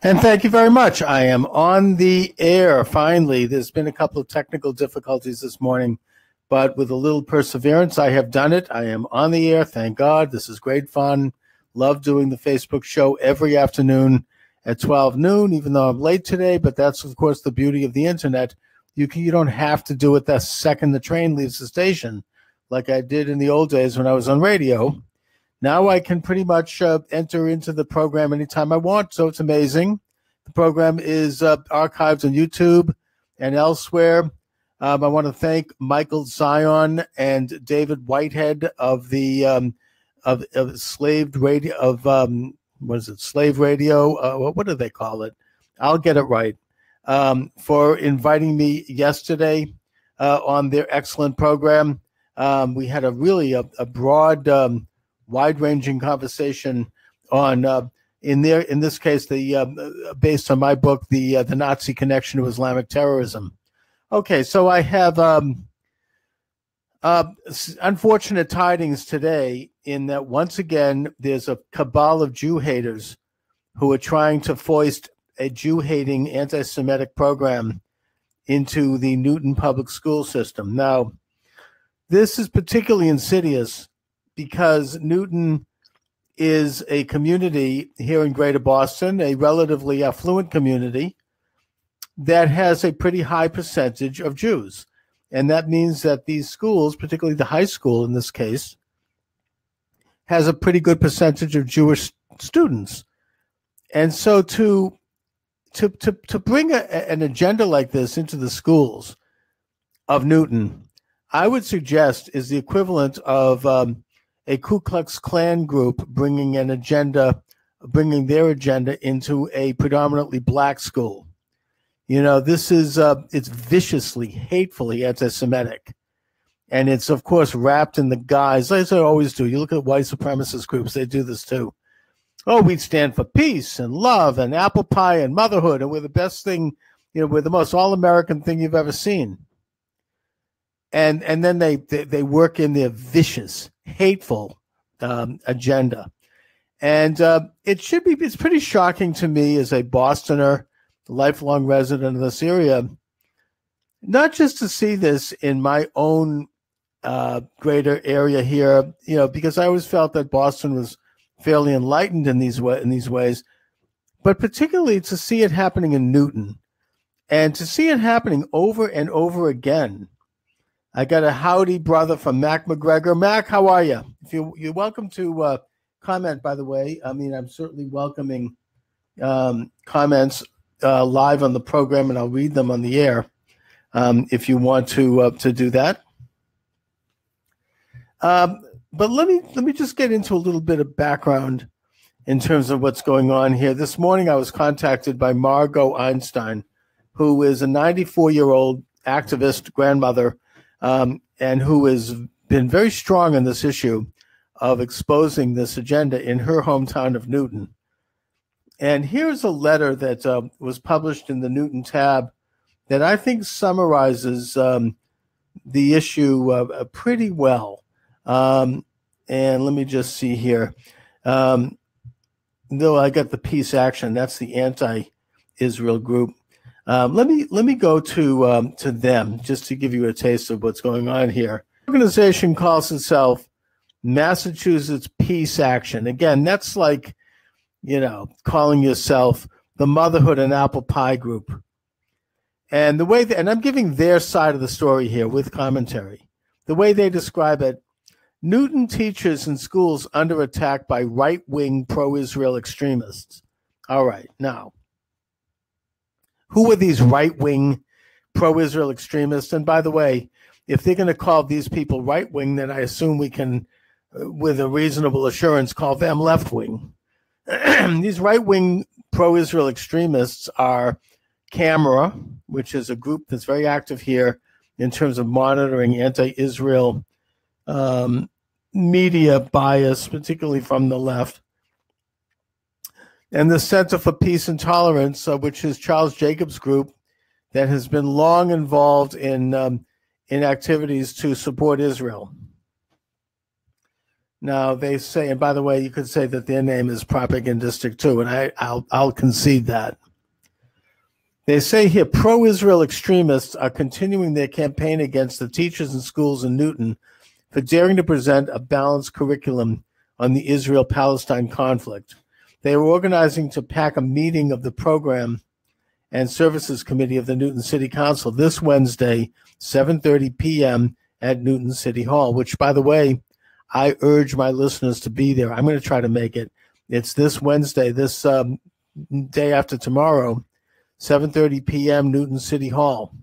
And thank you very much. I am on the air, finally. There's been a couple of technical difficulties this morning, but with a little perseverance, I have done it. I am on the air, thank God. This is great fun. Love doing the Facebook show every afternoon at 12 noon, even though I'm late today, but that's, of course, the beauty of the internet. You don't have to do it the second the train leaves the station, like I did in the old days when I was on radio. Now I can pretty much enter into the program anytime I want, so it's amazing. The program is archived on YouTube and elsewhere. I want to thank Michael Zion and David Whitehead of the of Slave Radio Slave Radio? What do they call it? I'll get it right. For inviting me yesterday on their excellent program. We had a broad, wide-ranging conversation on in this case based on my book, the Nazi connection to Islamic terrorism. Okay, so I have unfortunate tidings today in that once again there's a cabal of Jew haters who are trying to foist a Jew-hating anti-Semitic program into the Newton public school system. Now, this is particularly insidious because Newton is a community here in Greater Boston, a relatively affluent community that has a pretty high percentage of Jews. And that means that these schools, particularly the high school in this case, has a pretty good percentage of Jewish students. And so to bring an agenda like this into the schools of Newton, I would suggest is the equivalent of a Ku Klux Klan group bringing their agenda into a predominantly black school. You know, this is it's viciously, hatefully anti-Semitic. And it's, of course, wrapped in the guise, as I always do. You look at white supremacist groups, they do this too. Oh, we stand for peace and love and apple pie and motherhood, and we're the best thing, we're the most all-American thing you've ever seen. And then they work in their vicious, hateful agenda. And it's pretty shocking to me as a Bostoner, lifelong resident of this area, not just to see this in my own greater area here, because I always felt that Boston was fairly enlightened in these ways, but particularly to see it happening in Newton and to see it happening over and over again. I got a howdy brother from Mac McGregor. Mac, how are you? You're welcome to comment, by the way. I mean, I'm certainly welcoming comments live on the program, and I'll read them on the air if you want to do that. But let me just get into a little bit of background in terms of what's going on here. This morning I was contacted by Margot Einstein, who is a 94-year-old activist grandmother and who has been very strong on this issue of exposing this agenda in her hometown of Newton. And here's a letter that was published in the Newton tab that I think summarizes the issue pretty well. And let me just see here. Though I got the Peace Action, that's the anti-Israel group. Let me go to them just to give you a taste of what's going on here. The organization calls itself Massachusetts Peace Action. Again, that's like, calling yourself the Motherhood and Apple Pie Group. And and I'm giving their side of the story here with commentary. The way they describe it, Newton teachers in schools under attack by right-wing pro-Israel extremists. All right, now, who are these right-wing pro-Israel extremists? And by the way, if they're going to call these people right-wing, then I assume we can, with a reasonable assurance, call them left-wing. These right-wing pro-Israel extremists are Camera, which is a group that's very active here in terms of monitoring anti-Israel media bias, particularly from the left. And the Center for Peace and Tolerance, which is Charles Jacobs' group that has been long involved in activities to support Israel. Now they say, and by the way, you could say that their name is propagandistic too, and I'll concede that. They say here pro-Israel extremists are continuing their campaign against the teachers and schools in Newton for daring to present a balanced curriculum on the Israel-Palestine conflict. They are organizing to pack a meeting of the Program and Services Committee of the Newton City Council this Wednesday, 7:30 p.m. at Newton City Hall, which, by the way, I urge my listeners to be there. I'm going to try to make it. It's this Wednesday, this day after tomorrow, 7:30 p.m., Newton City Hall.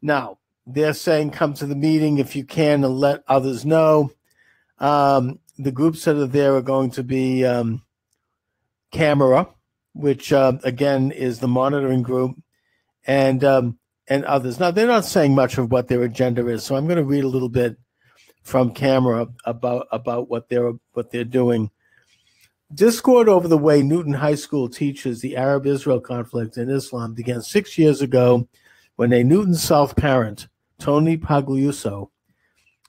Now, they're saying come to the meeting if you can and let others know. The groups that are there are going to be Camera, which, again, is the monitoring group, and others. Now, they're not saying much of what their agenda is, so I'm going to read a little bit from Camera about what they're doing. Discord over the way Newton High School teaches the Arab-Israel conflict and Islam began 6 years ago when a Newton South parent, Tony Pagliuso,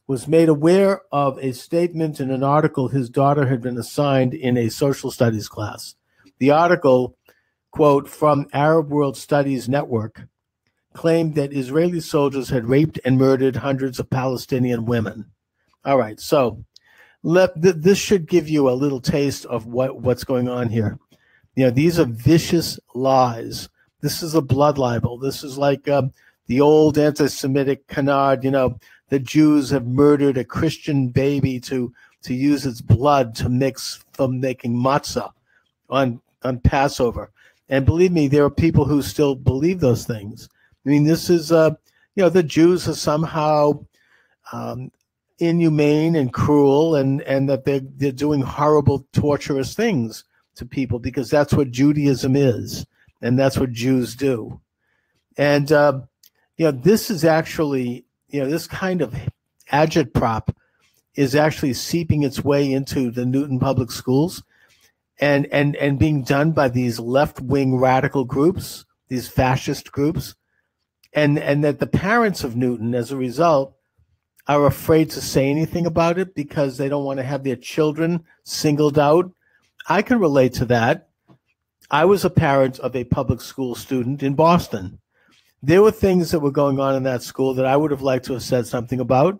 was made aware of a statement in an article his daughter had been assigned in a social studies class. The article, quote, from Arab World Studies Network, claimed that Israeli soldiers had raped and murdered hundreds of Palestinian women. All right, so this should give you a little taste of what's going on here. You know, these are vicious lies. This is a blood libel. This is like the old anti-Semitic canard, you know, the Jews have murdered a Christian baby to use its blood to mix from making matzah on Passover. And believe me, there are people who still believe those things. I mean, this is, the Jews are somehow inhumane and cruel, and that they're doing horrible, torturous things to people because that's what Judaism is, and that's what Jews do. And this is actually, this kind of agitprop is actually seeping its way into the Newton public schools, and being done by these left-wing radical groups, these fascist groups, and that the parents of Newton, as a result, are afraid to say anything about it because they don't want to have their children singled out. I can relate to that. I was a parent of a public school student in Boston. There were things that were going on in that school that I would have liked to have said something about,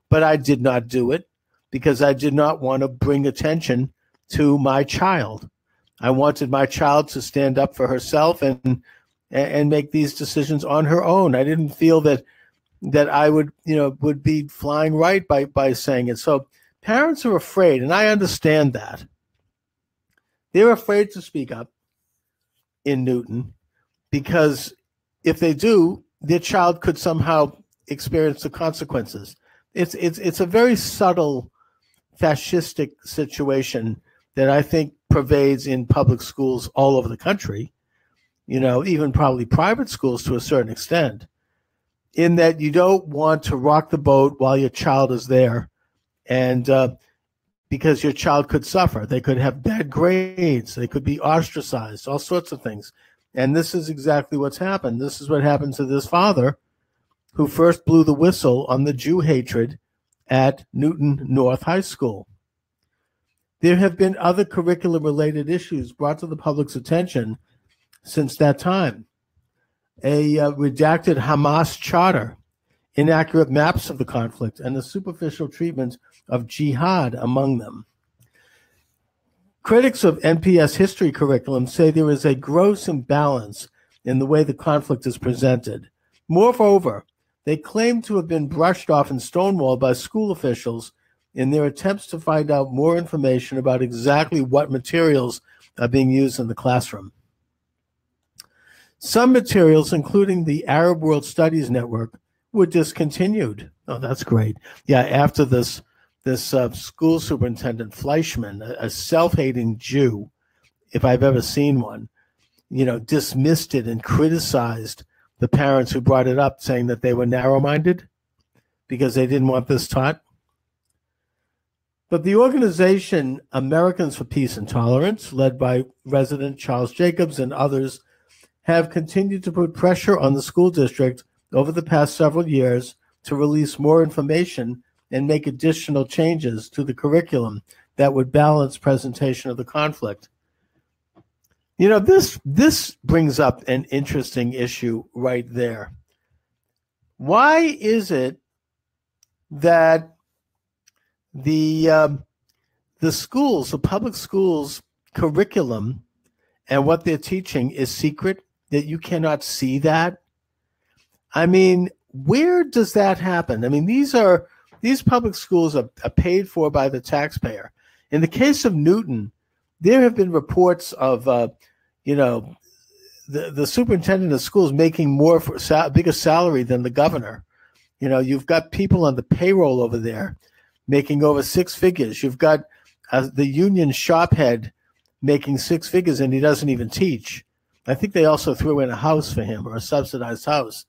but I did not do it because I did not want to bring attention to my child. I wanted my child to stand up for herself and make these decisions on her own. I didn't feel that I would be flying right by saying it. So parents are afraid, and I understand that. They're afraid to speak up in Newton because if they do, their child could somehow experience the consequences. It's a very subtle fascistic situation that I think pervades in public schools all over the country, even probably private schools to a certain extent, in that you don't want to rock the boat while your child is there, and because your child could suffer. They could have bad grades. They could be ostracized, all sorts of things. And this is exactly what's happened. This is what happened to this father who first blew the whistle on the Jew hatred at Newton North High School. There have been other curriculum-related issues brought to the public's attention since that time. A redacted Hamas charter, inaccurate maps of the conflict, and the superficial treatment of jihad among them. Critics of NPS history curriculum say there is a gross imbalance in the way the conflict is presented. Moreover, they claim to have been brushed off and stonewalled by school officials in their attempts to find out more information about exactly what materials are being used in the classroom. Some materials, including the Arab World Studies Network, were discontinued. Oh, that's great. Yeah, after this school superintendent, Fleischman, a self-hating Jew, if I've ever seen one, dismissed it and criticized the parents who brought it up, saying that they were narrow-minded because they didn't want this taught. But the organization Americans for Peace and Tolerance, led by resident Charles Jacobs and others, have continued to put pressure on the school district over the past several years to release more information and make additional changes to the curriculum that would balance presentation of the conflict. You know, this brings up an interesting issue right there. Why is it that the schools, the public schools curriculum and what they're teaching is secret, that you cannot see that? I mean, where does that happen? I mean, these public schools are paid for by the taxpayer. In the case of Newton, there have been reports of, the superintendent of schools making more for bigger salary than the governor. You know, you've got people on the payroll over there making over six figures. You've got the union shop head making six figures, and he doesn't even teach. I think they also threw in a house for him, or a subsidized house.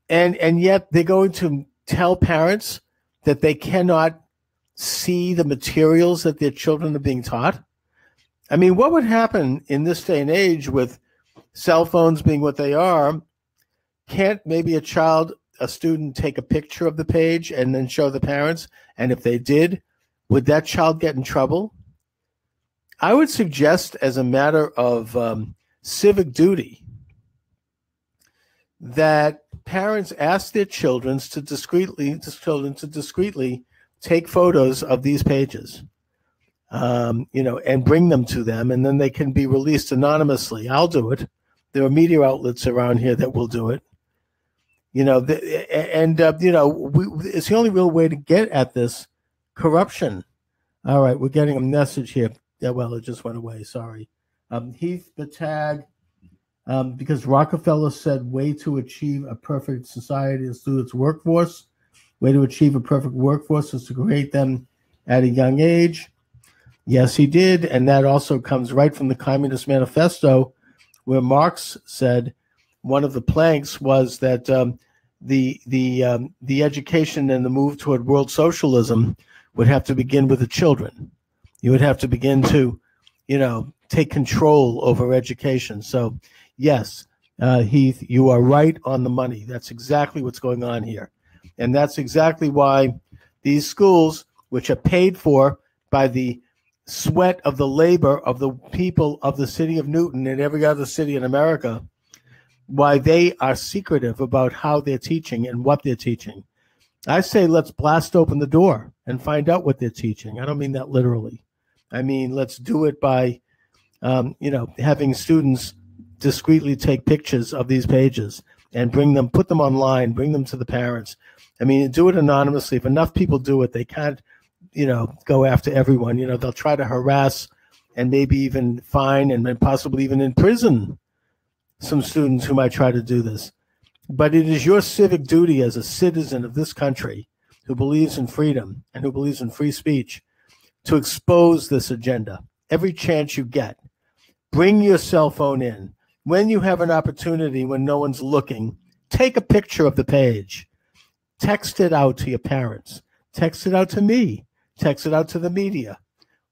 And yet they're going to tell parents that they cannot see the materials that their children are being taught. I mean, what would happen in this day and age with cell phones being what they are? Can't maybe a student take a picture of the page and then show the parents? And if they did, would that child get in trouble? I would suggest, as a matter of civic duty, that parents ask their children to discreetly take photos of these pages, and bring them to them, and then they can be released anonymously. I'll do it. There are media outlets around here that will do it. It's the only real way to get at this corruption. All right, we're getting a message here. Yeah, well, it just went away. Sorry. Heath Batag, because Rockefeller said way to achieve a perfect society is through its workforce. Way to achieve a perfect workforce is to create them at a young age. Yes, he did. And that also comes right from the Communist Manifesto, where Marx said one of the planks was that the education and the move toward world socialism would have to begin with the children. You would have to begin to, take control over education. So, yes, Heath, you are right on the money. That's exactly what's going on here. And that's exactly why these schools, which are paid for by the sweat of the labor of the people of the city of Newton and every other city in America, why they are secretive about how they're teaching and what they're teaching. I say let's blast open the door and find out what they're teaching. I don't mean that literally. I mean, let's do it by, having students discreetly take pictures of these pages and put them online, bring them to the parents. I mean, do it anonymously. If enough people do it, they can't, go after everyone. They'll try to harass and maybe even fine and possibly even imprison some students who might try to do this. But it is your civic duty as a citizen of this country who believes in freedom and who believes in free speech to expose this agenda every chance you get. Bring your cell phone in. When you have an opportunity, when no one's looking, take a picture of the page. Text it out to your parents. Text it out to me. Text it out to the media.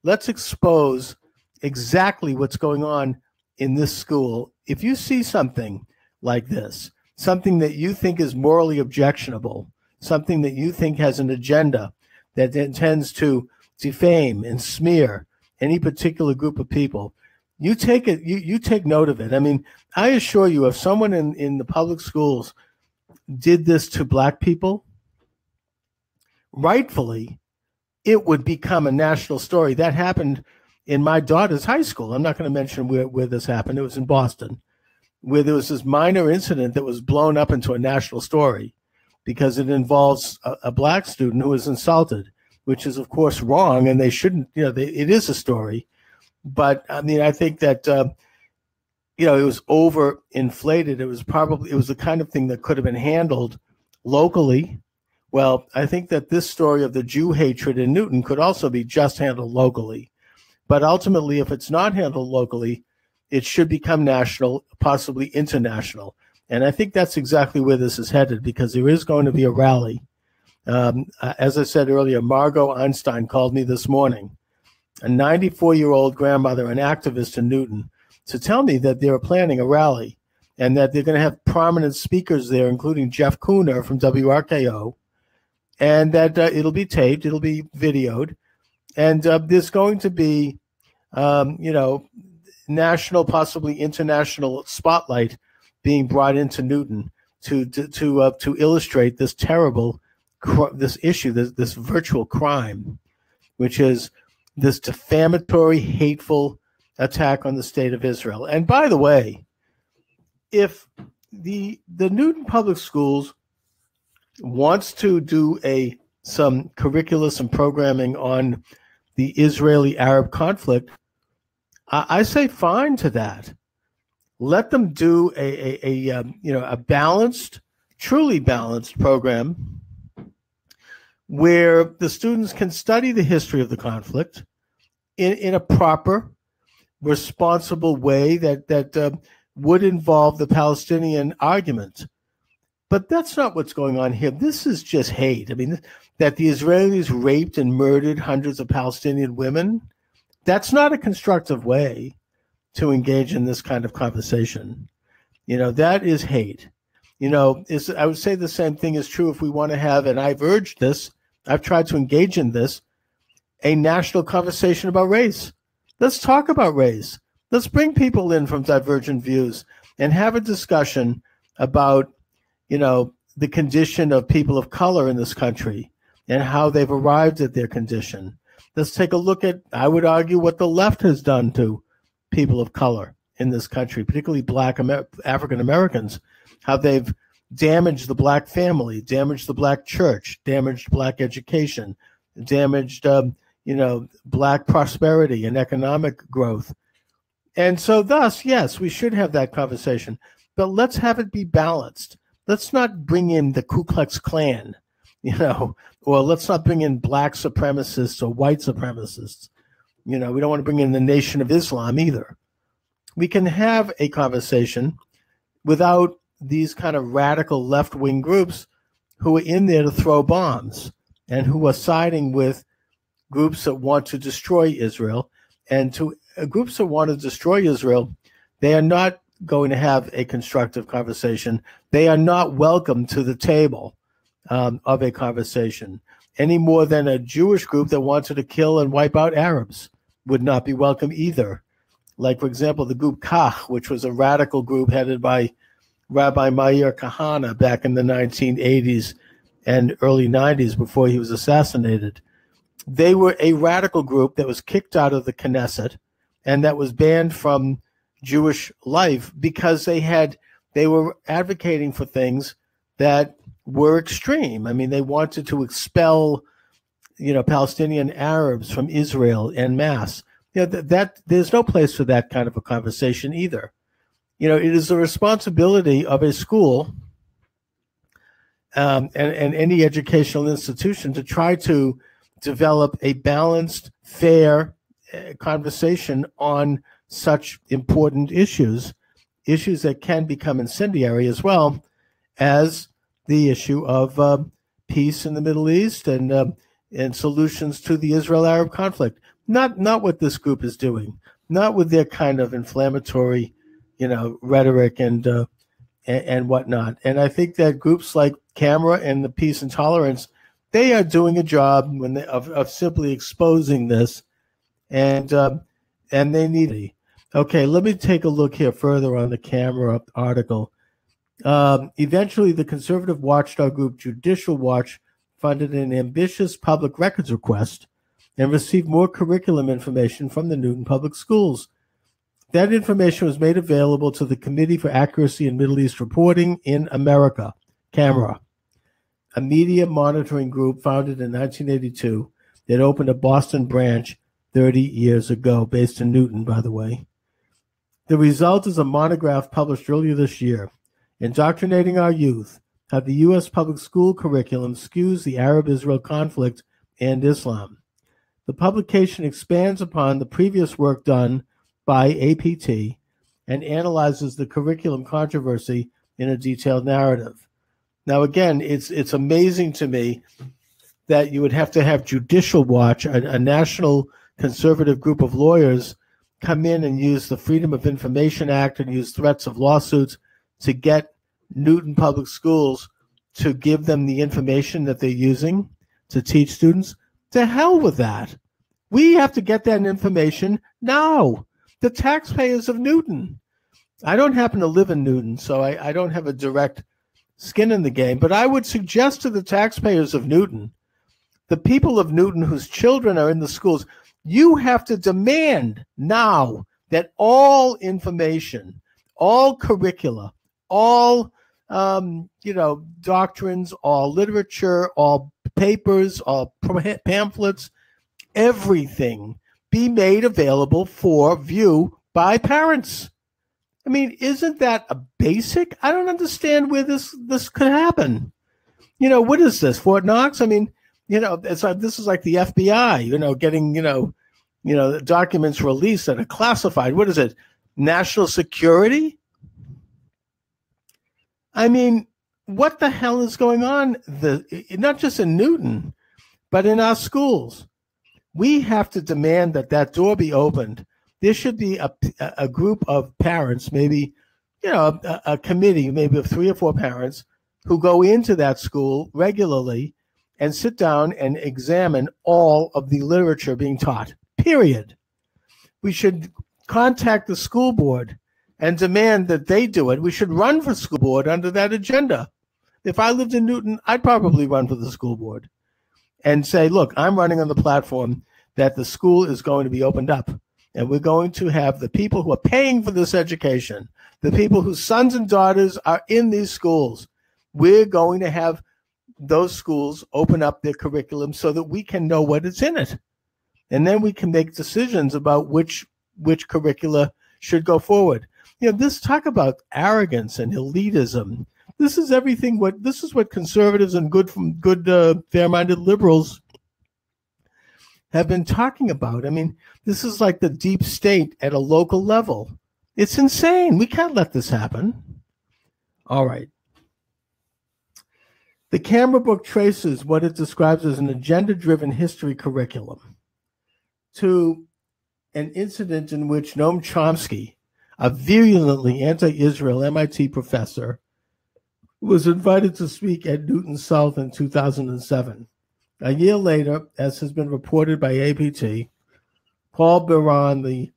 Let's expose exactly what's going on in this school. If you see something like this, something that you think is morally objectionable, something that you think has an agenda that intends to defame and smear any particular group of people, you take it. You take note of it. I mean, I assure you, if someone in the public schools did this to black people, rightfully, it would become a national story. That happened in my daughter's high school. I'm not going to mention where this happened. It was in Boston, where there was this minor incident that was blown up into a national story because it involves a black student who was insulted, which is, of course, wrong, and they shouldn't, it is a story. But, I mean, I think that, it was overinflated. It was the kind of thing that could have been handled locally. Well, I think that this story of the Jew hatred in Newton could also be just handled locally. But ultimately, if it's not handled locally, it should become national, possibly international. And I think that's exactly where this is headed, because there is going to be a rally. As I said earlier, Margot Einstein called me this morning, a 94-year-old grandmother, an activist in Newton, to tell me that they're planning a rally and that they're going to have prominent speakers there, including Jeff Kuhner from WRKO, and that it'll be taped, it'll be videoed, and there's going to be, national, possibly international spotlight being brought into Newton to illustrate this terrible, this issue, this virtual crime, which is this defamatory, hateful attack on the state of Israel. And by the way, if the Newton Public Schools wants to do some curricula, some programming on the Israeli-Arab conflict, I say fine to that. Let them do a balanced, truly balanced program where the students can study the history of the conflict in a proper, responsible way that would involve the Palestinian argument. But that's not what's going on here. This is just hate. I mean, that the Israelis raped and murdered hundreds of Palestinian women, that's not a constructive way to engage in this kind of conversation. That is hate. I would say the same thing is true if we want to have, and I've urged this, I've tried to engage in this, a national conversation about race. Let's talk about race. Let's bring people in from divergent views and have a discussion about, the condition of people of color in this country and how they've arrived at their condition. Let's take a look at, I would argue, what the left has done to people of color in this country, particularly Black African Americans, how they've damaged the Black family, damaged the Black church, damaged Black education, damaged, Black prosperity and economic growth. And so thus, yes, we should have that conversation, but let's have it be balanced. Let's not bring in the Ku Klux Klan, or let's not bring in Black supremacists or white supremacists. We don't want to bring in the Nation of Islam either. We can have a conversation without these kind of radical left-wing groups who are in there to throw bombs and who are siding with groups that want to destroy Israel. And to groups that want to destroy Israel, they are not going to have a constructive conversation. They are not welcome to the table of a conversation, any more than a Jewish group that wanted to kill and wipe out Arabs would not be welcome either. Like, for example, the group Kach, which was a radical group headed by Rabbi Meir Kahane back in the 1980s and early 90s before he was assassinated. They were a radical group that was kicked out of the Knesset and that was banned from Jewish life because they were advocating for things that were extreme. I mean, they wanted to expel, Palestinian Arabs from Israel en masse. That there's no place for that kind of a conversation either. It is the responsibility of a school and any educational institution to try to develop a balanced, fair conversation on such important issues that can become incendiary, as well as the issue of peace in the Middle East and solutions to the Israel-Arab conflict. Not what this group is doing, not with their kind of inflammatory, rhetoric and whatnot. And I think that groups like Camera and the Peace and Tolerance, they are doing a job of simply exposing this, and they need it. Okay, let me take a look here further on the Camera article. Eventually, the conservative watchdog group Judicial Watch funded an ambitious public records request and received more curriculum information from the Newton Public Schools. That information was made available to the Committee for Accuracy in Middle East Reporting in America, CAMERA, a media monitoring group founded in 1982 that opened a Boston branch 30 years ago, based in Newton, by the way. The result is a monograph published earlier this year, Indoctrinating Our Youth, How the U.S. Public School Curriculum Skews the Arab-Israel Conflict and Islam. The publication expands upon the previous work done by APT and analyzes the curriculum controversy in a detailed narrative. Now, again, it's amazing to me that you would have to have Judicial Watch, a national conservative group of lawyers, come in and use the Freedom of Information Act and use threats of lawsuits to get Newton Public Schools to give them the information that they're using. to teach students, to hell with that. We have to get that information now. The taxpayers of Newton. I don't happen to live in Newton, so I don't have a direct skin in the game, but I would suggest to the taxpayers of Newton, the people of Newton whose children are in the schools, you have to demand now that all information, all curricula, all doctrines, all literature, all papers, all pamphlets, everything be made available for view by parents. I mean, isn't that a basic? I don't understand where this could happen. What is this, Fort Knox? I mean, it's like, this is like the FBI, getting, documents released that are classified. What is it? National security? I mean, what the hell is going on? Not just in Newton, but in our schools. We have to demand that door be opened. There should be a group of parents, maybe, a committee, maybe of 3 or 4 parents who go into that school regularly and sit down and examine all of the literature being taught, period. We should contact the school board and demand that they do it. We should run for school board under that agenda. If I lived in Newton, I'd probably run for the school board and say, look, I'm running on the platform that the school is going to be opened up. And we're going to have the people who are paying for this education, the people whose sons and daughters are in these schools, we're going to have those schools open up their curriculum so that we can know what is in it. And then we can make decisions about which curricula should go forward. This talk about arrogance and elitism. This is everything. This is what conservatives and good fair-minded liberals have been talking about. I mean, this is like the deep state at a local level. It's insane. We can't let this happen. All right. The Camera book traces what it describes as an agenda-driven history curriculum to an incident in which Noam Chomsky, a virulently anti-Israel MIT professor, was invited to speak at Newton South in 2007. A year later, as has been reported by APT, Paul Biran,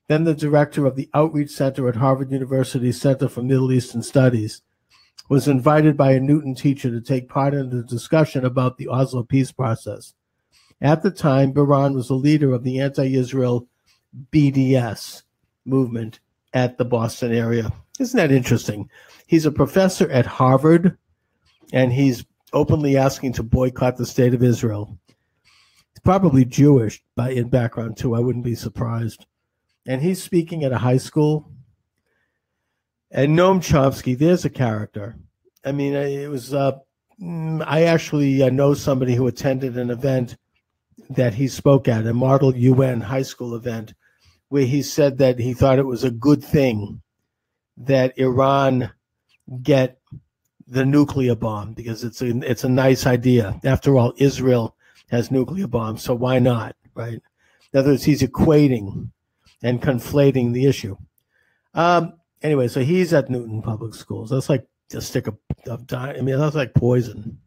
then the director of the Outreach Center at Harvard University Center for Middle Eastern Studies, was invited by a Newton teacher to take part in the discussion about the Oslo peace process. At the time, Biran was a leader of the anti-Israel BDS movement at the Boston area. Isn't that interesting? He's a professor at Harvard, and he's openly asking to boycott the state of Israel. He's probably Jewish in background, too. I wouldn't be surprised. And he's speaking at a high school. And Noam Chomsky, there's a character. I mean, it was, I actually know somebody who attended an event that he spoke at, a Model UN high school event, where he said that he thought it was a good thing that Iran get the nuclear bomb because it's a nice idea. After all, Israel has nuclear bombs, so why not, right? In other words, he's equating and conflating the issue. Anyway, so he's at Newton Public Schools. That's like a stick of I mean, that's like poison.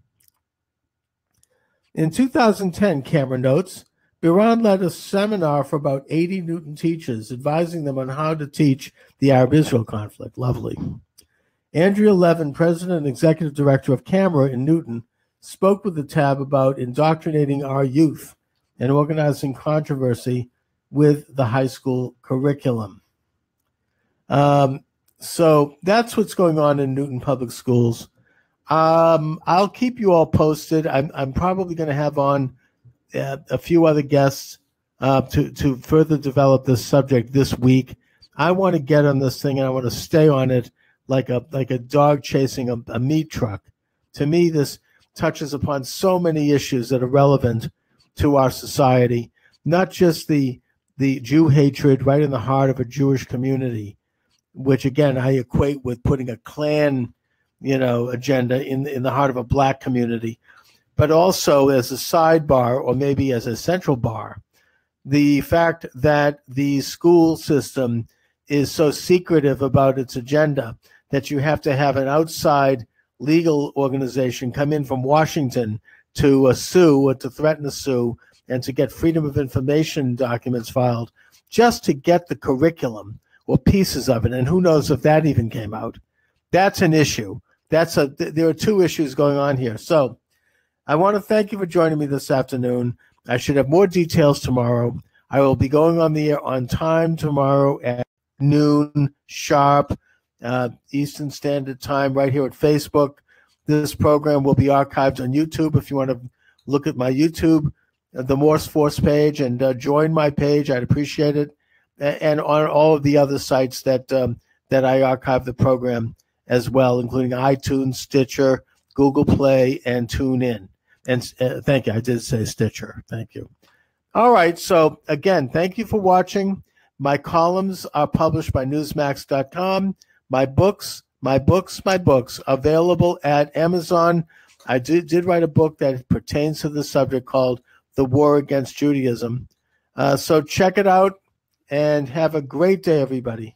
In 2010, Camera notes, Biran led a seminar for about 80 Newton teachers, advising them on how to teach the Arab-Israel conflict. Lovely. Andrea Levin, president and executive director of Camera in Newton, spoke with the tab about indoctrinating our youth and organizing controversy with the high school curriculum. So that's what's going on in Newton Public Schools. I'll keep you all posted. I'm probably going to have on a few other guests to further develop this subject this week. I want to get on this thing and I want to stay on it like a dog chasing a meat truck. To me, this touches upon so many issues that are relevant to our society, not just the Jew hatred right in the heart of a Jewish community, which again I equate with putting a Klan, agenda in the heart of a black community, but also as a sidebar or maybe as a central bar, the fact that the school system is so secretive about its agenda that you have to have an outside legal organization come in from Washington to sue or to threaten to sue and to get Freedom of Information documents filed just to get the curriculum or pieces of it. And who knows if that even came out. That's an issue. There are two issues going on here. So I want to thank you for joining me this afternoon. I should have more details tomorrow. I will be going on the air on time tomorrow at noon sharp, Eastern Standard Time, right here at Facebook. This program will be archived on YouTube. If you want to look at my YouTube, the Morse Force page, and join my page, I'd appreciate it. And on all of the other sites that I archive the program as well, including iTunes, Stitcher, Google Play, and TuneIn. And thank you. I did say Stitcher. Thank you. All right. So again, thank you for watching. My columns are published by Newsmax.com. My books available at Amazon. I did write a book that pertains to the subject called The War Against Judaism. So check it out and have a great day, everybody.